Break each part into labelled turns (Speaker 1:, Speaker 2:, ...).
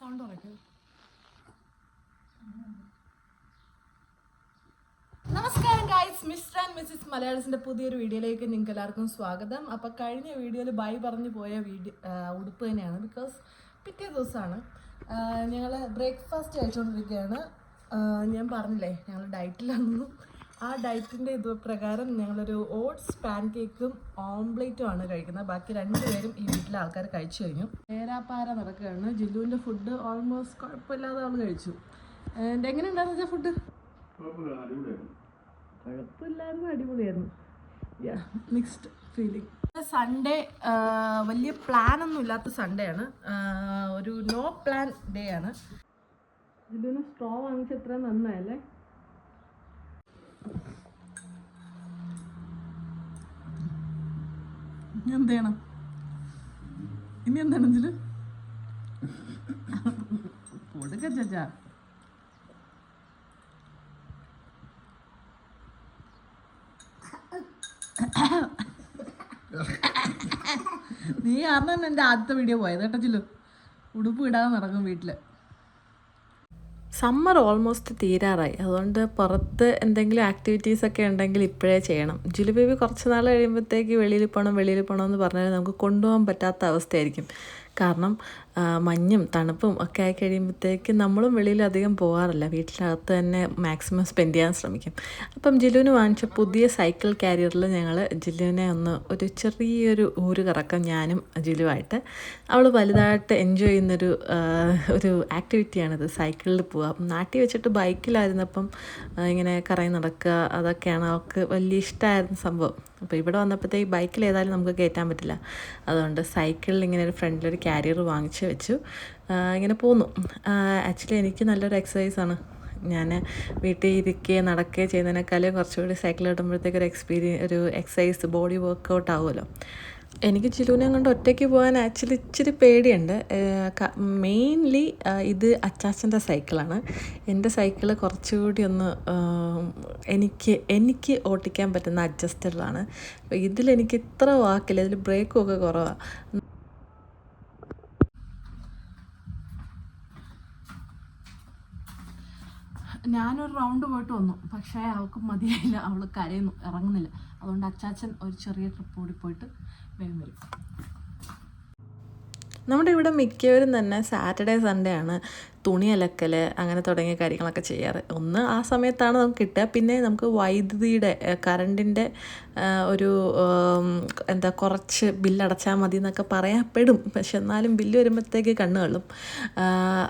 Speaker 1: Sound ഉറക്കും. നമസ്കാരം guys, mister and Mrs മലയാളീസിന്റെ പുതിയൊരു വീഡിയോയിലേക്ക് നിങ്ങൾക്ക് എല്ലാവർക്കും സ്വാഗതം. അപ്പോൾ കഴിഞ്ഞ വീഡിയോയിൽ ബൈ പറഞ്ഞു പോയ ഉടുപ്പ് തന്നെയാണ്. ബിക്കോസ് പിറ്റേ ദിവസമാണ് ഞങ്ങൾ ബ്രേക്ക്ഫാസ്റ്റ് കഴിച്ചുകൊണ്ടിരിക്കുകയാണ്. ഞാൻ പറഞ്ഞില്ലേ ഞങ്ങൾ ഡയറ്റിലാണെന്നും ആ ഡയറ്റിൻ്റെ ഇത് പ്രകാരം ഞങ്ങളൊരു ഓട്സ് പാൻ കേക്കും ഓംപ്ലേറ്റും ആണ് കഴിക്കുന്നത്. ബാക്കി രണ്ടുപേരും ഈ വീട്ടിലെ ആൾക്കാർ കഴിച്ചു കഴിഞ്ഞു. നേരാപ്പാര നടക്കുകയാണ്. ജില്ലുവിൻ്റെ ഫുഡ് ഓൾമോസ്റ്റ് കുഴപ്പമില്ലാതെ അവൾ കഴിച്ചു. എങ്ങനെ ഉണ്ടായിരുന്നു ഫുഡ്? കുഴപ്പമില്ലായിരുന്നു, അടിപൊളിയായിരുന്നു. Mixed feeling. സൺഡേ വലിയ പ്ലാനൊന്നും ഇല്ലാത്ത സൺഡേ ആണ്. ഒരു നോ പ്ലാൻ ഡേ ആണ്. ഇതിന് സ്ട്രോ വാങ്ങിച്ച എത്ര നന്നായല്ലേ. എന്ത് ചെയ്യണം ഇനി? എന്താണ് ഇതില് കൊടുക്ക ചാച്ചാ. നീ കാരണം എൻ്റെ ആദ്യത്തെ വീഡിയോ പോയത് കേട്ടോ ചില്ലു. ഉടുപ്പ് ഇടാതെ നടക്കും വീട്ടില്.
Speaker 2: സമ്മർ ഓൾമോസ്റ്റ് തീരാറായി, അതുകൊണ്ട് പുറത്ത് എന്തെങ്കിലും ആക്ടിവിറ്റീസൊക്കെ ഉണ്ടെങ്കിൽ ഇപ്പോഴേ ചെയ്യണം. ജിലു ബേബി കുറച്ച് നാൾ കഴിയുമ്പോഴത്തേക്ക് വെളിയിൽ പോകണം എന്ന് പറഞ്ഞാൽ നമുക്ക് കൊണ്ടുപോകാൻ പറ്റാത്ത അവസ്ഥയായിരിക്കും. കാരണം മഞ്ഞും തണുപ്പും ഒക്കെ ആയി കഴിയുമ്പോഴത്തേക്ക് നമ്മളും വെളിയിൽ അധികം പോകാറില്ല. വീട്ടിനകത്ത് തന്നെ മാക്സിമം സ്പെൻഡ് ചെയ്യാൻ ശ്രമിക്കും. അപ്പം ജിലുവിന് വാങ്ങിച്ച പുതിയ സൈക്കിൾ ക്യാരിയറിൽ ഞങ്ങൾ ജിലുവിനെ ഒരു ചെറിയൊരു ഊര് കറക്കം ഞാനും ജിലുവായിട്ട്. അവൾ വലുതായിട്ട് എൻജോയ് ചെയ്യുന്നൊരു ആക്ടിവിറ്റിയാണിത്, സൈക്കിളിൽ പോവുക. നാട്ടിൽ വെച്ചിട്ട് ബൈക്കിലായിരുന്നപ്പം ഇങ്ങനെ കറങ്ങി നടക്കുക, അതൊക്കെയാണ് അവൾക്ക് വലിയ ഇഷ്ടമായിരുന്ന സംഭവം. അപ്പോൾ ഇവിടെ വന്നപ്പോഴത്തേക്ക് ബൈക്കിൽ ഏതായാലും നമുക്ക് കയറ്റാൻ പറ്റില്ല. അതുകൊണ്ട് സൈക്കിളിൽ ഇങ്ങനെ ഒരു ഫ്രണ്ടിലൊരു ക്യാരിയർ വാങ്ങിച്ച് വെച്ചു. ഇങ്ങനെ പോന്നു. ആക്ച്വലി എനിക്ക് നല്ലൊരു എക്സസൈസാണ്. ഞാൻ വീട്ടിൽ ഇരിക്കുകയോ നടക്കുകയോ ചെയ്യുന്നതിനേക്കാളും കുറച്ചുകൂടി സൈക്കിൾ കിട്ടുമ്പോഴത്തേക്ക് ഒരു എക്സസൈസ്, ബോഡി വർക്കൗട്ട് ആവുമല്ലോ. എനിക്ക് ജിലുവിനെ കൊണ്ട് ഒറ്റയ്ക്ക് പോകാൻ ആക്ച്വലി ഇച്ചിരി പേടിയുണ്ട്. മെയിൻലി ഇത് അച്ചാച്ചൻ്റെ സൈക്കിളാണ്. എൻ്റെ സൈക്കിള് കുറച്ചുകൂടി എനിക്ക് ഓട്ടിക്കാൻ പറ്റുന്ന അഡ്ജസ്റ്റബിളാണ്. ഇതിലെനിക്ക് ഇത്ര വാക്കില്ല, ഇതിൽ ബ്രേക്കും ഒക്കെ കുറവാണ്.
Speaker 1: ഞാനൊരു റൗണ്ട് പോയിട്ട് വന്നു, പക്ഷേ അവൾക്ക് മതിയായില്ല. അവൾ കരയുന്നു, ഇറങ്ങുന്നില്ല. അതുകൊണ്ട് അച്ചാച്ചൻ ഒരു ചെറിയ ട്രിപ്പ് കൂടി പോയിട്ട് വേഗം വരും.
Speaker 2: നമ്മുടെ ഇവിടെ മിക്കവരും തന്നെ സാറ്റർഡേ സൺഡേ ആണ് തുണി അലക്കൽ അങ്ങനെ തുടങ്ങിയ കാര്യങ്ങളൊക്കെ ചെയ്യാറ്. ആ സമയത്താണ് നമുക്ക് കിട്ടുക. പിന്നെ നമുക്ക് വൈദ്യുതിയുടെ കറണ്ടിൻ്റെ കുറച്ച് ബില്ലടച്ചാൽ മതി എന്നൊക്കെ പറയപ്പെടും. പക്ഷെ എന്നാലും ബില്ല് വരുമ്പോഴത്തേക്ക് കണ്ണ് കള്ളും.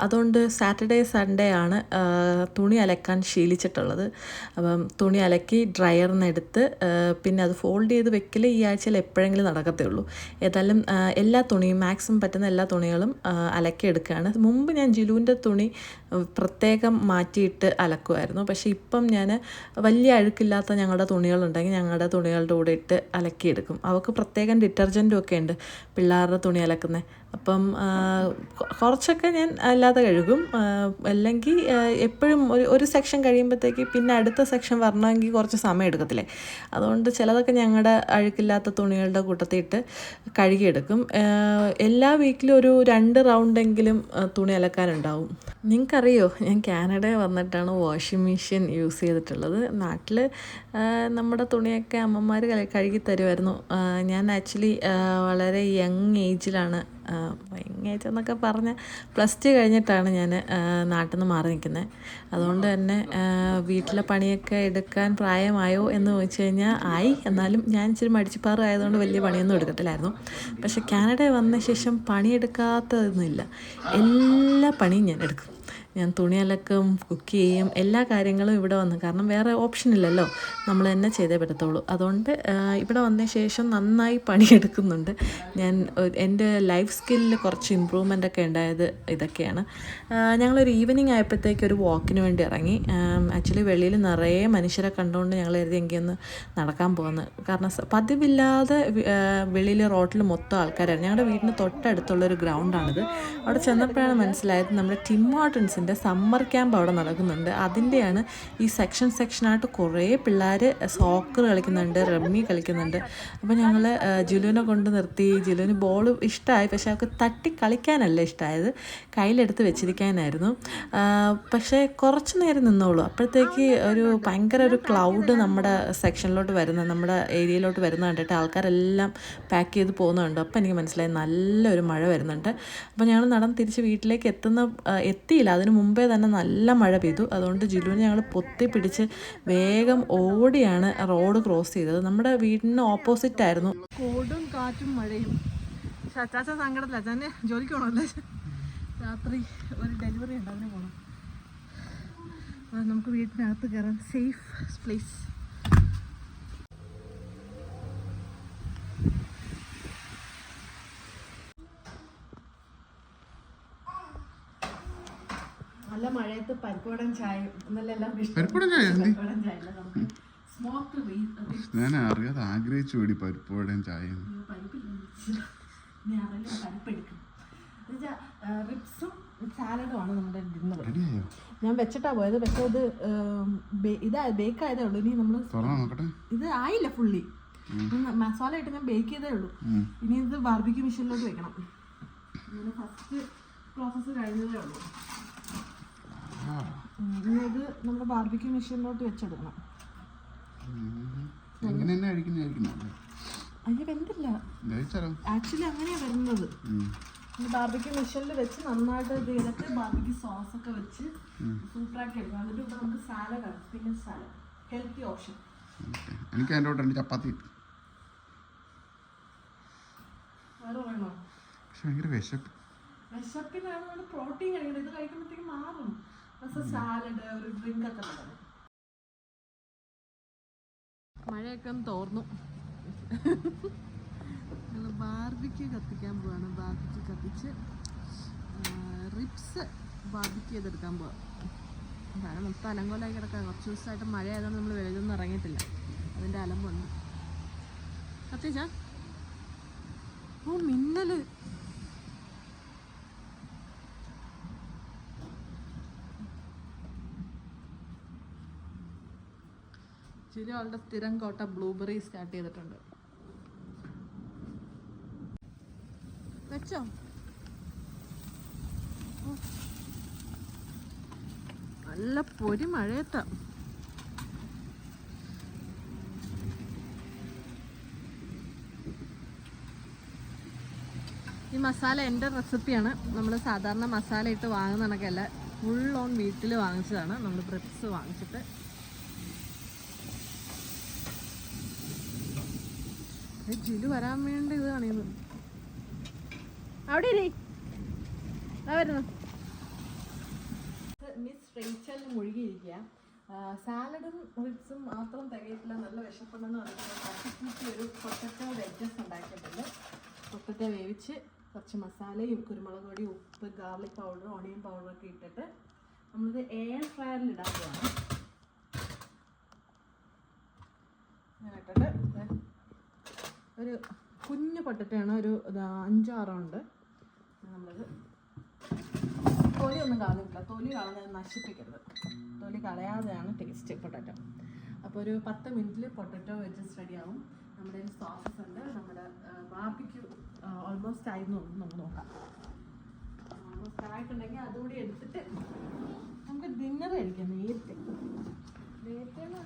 Speaker 2: അതുകൊണ്ട് സാറ്റർഡേ സൺഡേ ആണ് തുണി അലക്കാൻ ശീലിച്ചിട്ടുള്ളത്. അപ്പം തുണി അലക്കി ഡ്രയറിന് എടുത്ത് പിന്നെ അത് ഫോൾഡ് ചെയ്ത് വെക്കൽ ഈ ആഴ്ചയിൽ എപ്പോഴെങ്കിലും നടക്കത്തേ ഉള്ളൂ. ഏതായാലും എല്ലാ തുണിയും മാക്സിമം പറ്റുന്ന എല്ലാ തുണികളും അലക്കിയെടുക്കുകയാണ്. മുമ്പ് ഞാൻ ജിലുവിൻ്റെ തുണി പ്രത്യേകം മാറ്റിയിട്ട് അലക്കുമായിരുന്നു. പക്ഷേ ഇപ്പം ഞാൻ വലിയ അഴുക്കില്ലാത്ത ഞങ്ങളുടെ തുണികളുണ്ടെങ്കിൽ ഞങ്ങളുടെ തുണികളുടെ കൂടെ ഇട്ട് അലക്കിയെടുക്കും. അവൾക്ക് പ്രത്യേകം ഡിറ്റർജൻറ്റും ഒക്കെ ഉണ്ട് പിള്ളേരുടെ തുണി അലക്കുന്നത്. അപ്പം കുറച്ചൊക്കെ ഞാൻ അല്ലാതെ കഴുകും. അല്ലെങ്കിൽ എപ്പോഴും ഒരു സെക്ഷൻ കഴിയുമ്പോഴത്തേക്ക് പിന്നെ അടുത്ത സെക്ഷൻ വരണമെങ്കിൽ കുറച്ച് സമയം എടുക്കത്തില്ലേ. അതുകൊണ്ട് ചിലതൊക്കെ ഞങ്ങളുടെ അഴുക്കില്ലാത്ത തുണികളുടെ കൂട്ടത്തിയിട്ട് കഴുകിയെടുക്കും. എല്ലാ വീക്കിലും ഒരു 2 റൗണ്ടെങ്കിലും തുണി അലക്കാനുണ്ടാവും. നിങ്ങൾക്കറിയോ, ഞാൻ കാനഡയിൽ വന്നിട്ടാണ് വാഷിംഗ് മെഷീൻ യൂസ് ചെയ്തിട്ടുള്ളത്. നാട്ടിൽ നമ്മുടെ തുണിയൊക്കെ അമ്മമാർ കഴുകി തരുമായിരുന്നു. ഞാൻ ആക്ച്വലി വളരെ യങ് ഏജിലാണ്, യങ് ഏജ് എന്നൊക്കെ പറഞ്ഞാൽ +2 കഴിഞ്ഞിട്ടാണ് ഞാൻ നാട്ടിൽ നിന്ന് മാറി നിൽക്കുന്നത്. അതുകൊണ്ട് തന്നെ വീട്ടിലെ പണിയൊക്കെ എടുക്കാൻ പ്രായമായോ എന്ന് ചോദിച്ചു കഴിഞ്ഞാൽ ആയി. എന്നാലും ഞാൻ ഇച്ചിരി മടിച്ചിപ്പാറ് ആയതുകൊണ്ട് വലിയ പണിയൊന്നും എടുക്കത്തില്ലായിരുന്നു. പക്ഷെ കാനഡയിൽ വന്ന ശേഷം പണിയെടുക്കാത്തതൊന്നുമില്ല. എല്ലാ പണിയും ഞാൻ എടുക്കും. ഞാൻ തുണി അലക്കും, കുക്ക് ചെയ്യും, എല്ലാ കാര്യങ്ങളും ഇവിടെ വന്ന്. കാരണം വേറെ ഓപ്ഷൻ ഇല്ലല്ലോ, നമ്മൾ തന്നെ ചെയ്തേ പറ്റത്തുള്ളൂ. അതുകൊണ്ട് ഇവിടെ വന്ന ശേഷം നന്നായി പണിയെടുക്കുന്നുണ്ട് ഞാൻ. എൻ്റെ ലൈഫ് സ്കില്ലിൽ കുറച്ച് ഇമ്പ്രൂവ്മെൻ്റ് ഒക്കെ ഉണ്ടായത് ഇതൊക്കെയാണ്. ഞങ്ങളൊരു ഈവനിങ് ആയപ്പോഴത്തേക്ക് ഒരു വാക്കിന് വേണ്ടി ഇറങ്ങി. ആക്ച്വലി വെളിയിൽ നിറയെ മനുഷ്യരെ കണ്ടുകൊണ്ട് ഞങ്ങൾ എങ്കിൽ ഒന്ന് നടക്കാൻ പോകുന്നത്. കാരണം പതിവില്ലാതെ വെളിയിൽ റോട്ടിൽ മൊത്തം ആൾക്കാരായിരുന്നു. ഞങ്ങളുടെ വീടിന് തൊട്ടടുത്തുള്ളൊരു ഗ്രൗണ്ടാണിത്. അവിടെ ചെന്നപ്പോഴാണ് മനസ്സിലായത് നമ്മുടെ ടിം ഹോർട്ടൻസിൻ്റെ ഡേയ്സിൻ്റെ സമ്മർ ക്യാമ്പ് അവിടെ നടക്കുന്നുണ്ട്. അതിൻ്റെയാണ് ഈ സെക്ഷനായിട്ട് കുറേ പിള്ളേർ സോക്കർ കളിക്കുന്നുണ്ട്, റമ്മി കളിക്കുന്നുണ്ട്. അപ്പോൾ ഞങ്ങൾ ജിലുവിനെ കൊണ്ട് നിർത്തി. ജിലുവിന് ബോൾ ഇഷ്ടമായി, പക്ഷേ അവൾക്ക് തട്ടി കളിക്കാനല്ല ഇഷ്ടമായത്, കയ്യിലെടുത്ത് വെച്ചിരിക്കാനായിരുന്നു. പക്ഷേ കുറച്ച് നേരം നിന്നോളൂ, അപ്പോഴത്തേക്ക് ഭയങ്കര ഒരു ക്ലൗഡ് നമ്മുടെ സെക്ഷനിലോട്ട് വരുന്ന, നമ്മുടെ ഏരിയയിലോട്ട് വരുന്ന കണ്ടിട്ട് ആൾക്കാരെല്ലാം പാക്ക് ചെയ്ത് പോകുന്നുണ്ട്. അപ്പോൾ എനിക്ക് മനസ്സിലായി നല്ലൊരു മഴ വരുന്നുണ്ട്. അപ്പോൾ ഞങ്ങൾ നടന്ന് തിരിച്ച് വീട്ടിലേക്ക് എത്തിയില്ല, അതിന് മുമ്പേ തന്നെ നല്ല മഴ പെയ്തു. അതുകൊണ്ട് ജിലുവിനെ ഞങ്ങൾ പൊത്തി പിടിച്ച് വേഗം ഓടിയാണ് റോഡ് ക്രോസ് ചെയ്തത്. നമ്മുടെ വീടിന് ഓപ്പോസിറ്റ് ആയിരുന്നു.
Speaker 1: കോടും കാറ്റും മഴയും. അച്ചാച്ച സങ്കടത്തില്ല, അച്ഛനെ ജോലിക്ക് പോകണമല്ലേ, രാത്രി ഒരു ഡെലിവറി ഉണ്ട്, അതിന് പോകണം. നമുക്ക് വീട്ടിനകത്ത് കയറാം, സേഫ് പ്ലേസ്. നല്ല മഴയത്ത് പരിപ്പുവടയും ചായയും
Speaker 3: ഞാൻ അറിയാതെ ആഗ്രഹിച്ചു പോയി പരിപ്പുവടയും ചായയും.
Speaker 1: റിപ്സും സാലഡും ആണ് നമ്മുടെ ഡിന്നർ. ഞാൻ വെച്ചിട്ടാ പോയത്, പക്ഷേ ഇത് ബേക്കായതേ ഉള്ളൂ. ഇനി നമ്മൾ ഇത് ആയില്ല ഫുള്ളി, മസാല ഇട്ട് ഞാൻ ബേക്ക് ചെയ്തേ ഉള്ളൂ. ഇനി ഇത് ബാർബിക്യൂ മെഷീനിലോട്ട് വെക്കണം. ഫസ്റ്റ് പ്രോസസ്സ് കഴിഞ്ഞതേ ഉള്ളൂ. ഇനി ഇത് നമ്മുടെ ബാർബിക്യൂ മെഷീനിലോട്ട് വെച്ചെടുക്കണം. അതിന് വെന്തില്ല, ആക്ച്വലി അങ്ങനെയാ വരുന്നത്. ബാർബിക്യൂ മെഷീനിൽ വെച്ച് നന്നായിട്ട് ഇത് ചെയ്തിട്ട് ബാർബിക്യൂ സോസ് ഒക്കെ വെച്ച് സൂപ്പറാക്കി എടുക്കണം. എന്നിട്ട് ഇവിടെ നമുക്ക് സാലഡ് ആണ്, പിന്നെ സാലഡ് ഹെൽത്തി ഓപ്ഷൻ.
Speaker 3: എനിക്ക് അതിൻ്റെ കൂടെ ചപ്പാത്തി
Speaker 1: വേറെ വേണോ?
Speaker 3: ഭയങ്കര
Speaker 1: വിശപ്പിനാണ് നമ്മൾ പ്രോട്ടീൻ കഴിക്കുന്നത്. ഇത് കഴിക്കുമ്പോഴത്തേക്ക് മാറും. സാലഡ്, ഒരു ഡ്രിങ്ക് ഒക്കെ തുടങ്ങും. മഴയൊക്കെ ഒന്ന് തോർന്നു. ഞങ്ങൾ ബാർബിക്യൂ കത്തിക്കാൻ പോവാണ്. ബാർബിക്യൂ കത്തിച്ച് റിപ്സ് ബാർബിക്യൂ ചെയ്തെടുക്കാൻ പോവാം. കാരണം മൊത്തം അലങ്കോലായി കിടക്കാം. കുറച്ച് ദിവസമായിട്ട് മഴ ആയതുകൊണ്ട് നമ്മൾ വെളിയിലൊന്നും ഇറങ്ങിയിട്ടില്ല, അതിൻ്റെ അലമ്പുണ്ട്. കത്തിച്ചാ ഓ മിന്നല്. ചില ആളുടെ സ്ഥിരം കോട്ട ബ്ലൂബെറി സ്റ്റാർട്ട് ചെയ്തിട്ടുണ്ട്. വെച്ചോ? നല്ല പൊരി മഴയത്താ. ഈ മസാല എൻ്റെ റെസിപ്പിയാണ്. നമ്മൾ സാധാരണ മസാല ഇട്ട് വാങ്ങുന്ന കണക്കല്ല, ഫുൾ ഓൺ വീട്ടിൽ വാങ്ങിച്ചതാണ്. നമ്മൾ ബ്രിപ്സ് വാങ്ങിച്ചിട്ട് ജിലു വരാൻ വേണ്ടി ഇത് കാണിയുന്നു. അവിടെ വരുന്നു. Miss Rachel മുഴുകിയിരിക്കുക. സാലഡും റിപ്സും മാത്രം തികയിട്ടില്ല, നല്ല വിശപ്പുണ്ടെന്ന് പറയുന്നത്. ഒരു പൊട്ടറ്റോ വെജസ് ഉണ്ടാക്കിയിട്ടുണ്ട്. പൊട്ടറ്റോ വേവിച്ച് കുറച്ച് മസാലയും കുരുമുളക് പൊടി, ഉപ്പ്, ഗാർലിക് പൗഡർ, ഓണിയൻ പൗഡറൊക്കെ ഇട്ടിട്ട് നമ്മളിത് എയർ ഫ്രയറിൽ ഇടാൻ പോവാണ്. അങ്ങനെ ഇട്ടിട്ട് ഒരു കുഞ്ഞു പൊട്ടറ്റയാണ്, ഒരു 5-6 ഉണ്ട്. നമ്മളിത് തൊലിയൊന്നും കളഞ്ഞിട്ടില്ല, തൊലി കളഞ്ഞാൽ നശിപ്പിക്കരുത്. തൊലി കളയാതെയാണ് ടേസ്റ്റ് പൊട്ടറ്റോ. അപ്പോൾ ഒരു 10 മിനിറ്റിൽ പൊട്ടറ്റോ വെജസ് റെഡിയാവും. നമ്മുടെ സോസസ് ഉണ്ട്. നമ്മുടെ ബാർബിക്യൂ ഓൾമോസ്റ്റ് ആയിരുന്നു, നമുക്ക് നോക്കാം. ഓൾമോസ്റ്റ് ആയിട്ടുണ്ടെങ്കിൽ അതുകൂടി എടുത്തിട്ട് നമുക്ക് ഡിന്നർ കഴിക്കാം. നേരത്തെ എനിക്കൊന്ന്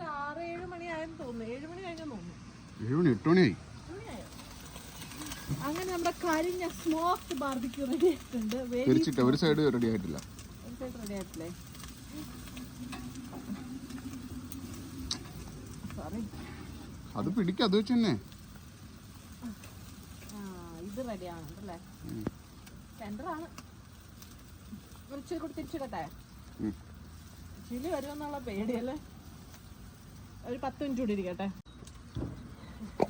Speaker 1: 6-7 മണിയായെന്ന് തോന്നുന്നു. 7 മണി കഴിഞ്ഞെന്ന് തോന്നുന്നു.
Speaker 3: 7 മണി 8 മണിയായി.
Speaker 1: അങ്ങനെ നമ്മുടെ കരിഞ്ഞ സ്മോക്ഡ് ബാർബിക്യൂ റെഡി ആയിട്ടുണ്ട്.
Speaker 3: ഒരു സൈഡ് റെഡി ആയിട്ടില്ല.
Speaker 1: സോറി,
Speaker 3: അത് പിടിക്കുക, അത് വെച്ച് തന്നെ.
Speaker 1: ഇത് റെഡി ആണല്ലേ? സെന്ററാണ്. ഇച്ചിരി കൂടി തിരിച്ചിടട്ടെ? ചിലി വരുമെന്നുള്ള പേടിയല്ലേ? ഒരു 10 മിനിറ്റ് കൂടി ഇരിക്കട്ടെ.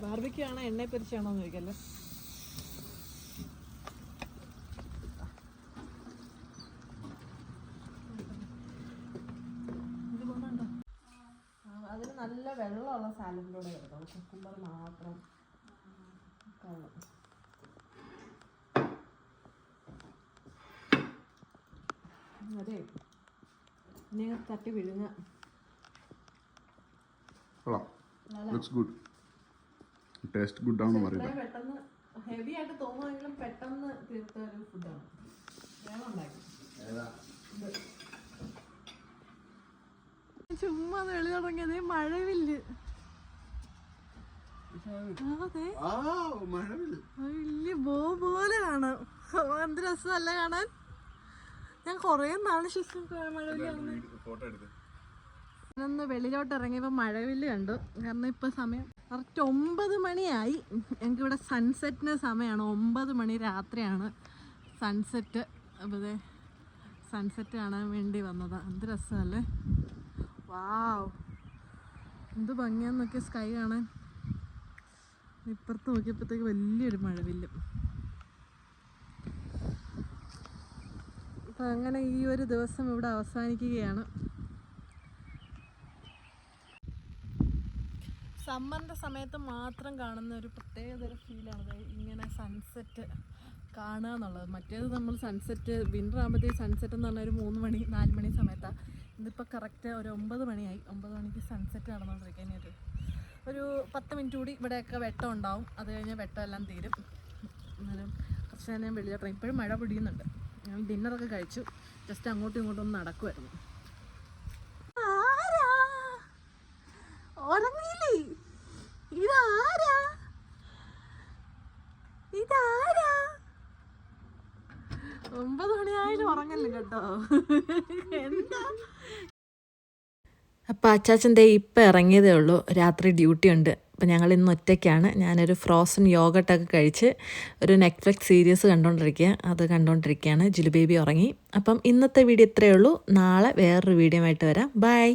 Speaker 1: ബാർബിക്യൂ ആണോ എണ്ണ പൊരിച്ചാണോ എന്ന് ചോദിക്കല്ലേ? അതിന് നല്ല വെള്ളമുള്ള സാലഡിലൂടെ എടുക്കാം. കുക്കുംബർ മാത്രം
Speaker 2: അതെ ഇനി തട്ടി വിഴുങ്ങ.
Speaker 3: കൊള്ളാം. Looks good. ടേസ്റ്റ് ഗുഡ് ആണെന്ന് പറയുന്നത്.
Speaker 2: പെട്ടെന്ന് ഹെവി ആയിട്ട് തോന്നുമെങ്കിലും പെട്ടെന്ന് തീർത്ത ഒരു ഫുഡാണ്. ചുമ്മാ വെളി തുടങ്ങിയത് മഴവില്ല്. വലിയ ബോ പോലെ കാണാം. എന്ത് രസമല്ല കാണാൻ. ഞാൻ കൊറേ നാള് ശേഷം മഴവില്ല് ഒന്ന് വെളിയിലോട്ട് ഇറങ്ങിയപ്പോൾ മഴവില്ല് കണ്ടു. കാരണം ഇപ്പം സമയം കറക്റ്റ് 9 മണിയായി. ഞങ്ങൾക്കിവിടെ സൺസെറ്റിന് സമയമാണ്. 9 മണി രാത്രിയാണ് സൺസെറ്റ്. അപ്പോൾ ഇതേ സൺസെറ്റ് കാണാൻ വേണ്ടി വന്നതാണ്. എന്ത് രസമല്ലേ. വാവ്, എന്ത് ഭംഗിയാന്ന് നോക്കിയ സ്കൈ കാണാൻ. ഇപ്പുറത്ത് നോക്കിയപ്പോഴത്തേക്ക് വലിയൊരു മഴവില്ലും. അപ്പം അങ്ങനെ ഈ ഒരു ദിവസം ഇവിടെ അവസാനിക്കുകയാണ്. സമ്മറിൻ്റെ സമയത്ത് മാത്രം കാണുന്ന ഒരു പ്രത്യേകതരം ഫീലാണ് ഇങ്ങനെ സൺസെറ്റ് കാണുക എന്നുള്ളത്. മറ്റേത് നമ്മൾ സൺസെറ്റ് വിൻ്റർ ആകുമ്പോഴത്തേക്ക് സൺസെറ്റ് എന്ന് പറഞ്ഞാൽ ഒരു 3 മണി 4 മണി സമയത്താണ്. ഇതിപ്പോൾ കറക്റ്റ് ഒരു 9 മണിയായി. 9 മണിക്ക് സൺസെറ്റ് നടന്നുകൊണ്ടിരിക്കാൻ ഒരു 10 മിനിറ്റ് കൂടി ഇവിടെയൊക്കെ വെട്ടം ഉണ്ടാവും. അത് കഴിഞ്ഞാൽ വെട്ടം എല്ലാം തീരും. എന്നാലും കുറച്ച് നേരം വെളിയിലോട്ട് ഇപ്പോഴും മഴ പൊടിയുന്നുണ്ട്. ഞങ്ങൾ ഡിന്നറൊക്കെ കഴിച്ചു. ജസ്റ്റ് അങ്ങോട്ടും ഇങ്ങോട്ടും ഒന്ന് നടക്കുമായിരുന്നു. ഉറങ്ങിയില്ലേ? ഇതാരാ? 9 മണിയായാലും ഉറങ്ങല്ലേ കേട്ടോ. എന്താ അപ്പം അച്ചാച്ചൻ്റെ ഇപ്പം ഇറങ്ങിയതേ ഉള്ളൂ. രാത്രി ഡ്യൂട്ടി ഉണ്ട്. അപ്പം ഞങ്ങൾ ഇന്ന് ഒറ്റയ്ക്കാണ്. ഞാനൊരു ഫ്രോസൺ യോഗട്ടൊക്കെ കഴിച്ച് ഒരു നെറ്റ്ഫ്ലിക്സ് സീരീസ് കണ്ടുകൊണ്ടിരിക്കുകയാണ്. ജിലു ബേബി ഉറങ്ങി. അപ്പം ഇന്നത്തെ വീഡിയോ ഇത്രയേ ഉള്ളൂ. നാളെ വേറൊരു വീഡിയോ ആയിട്ട് വരാം. ബൈ.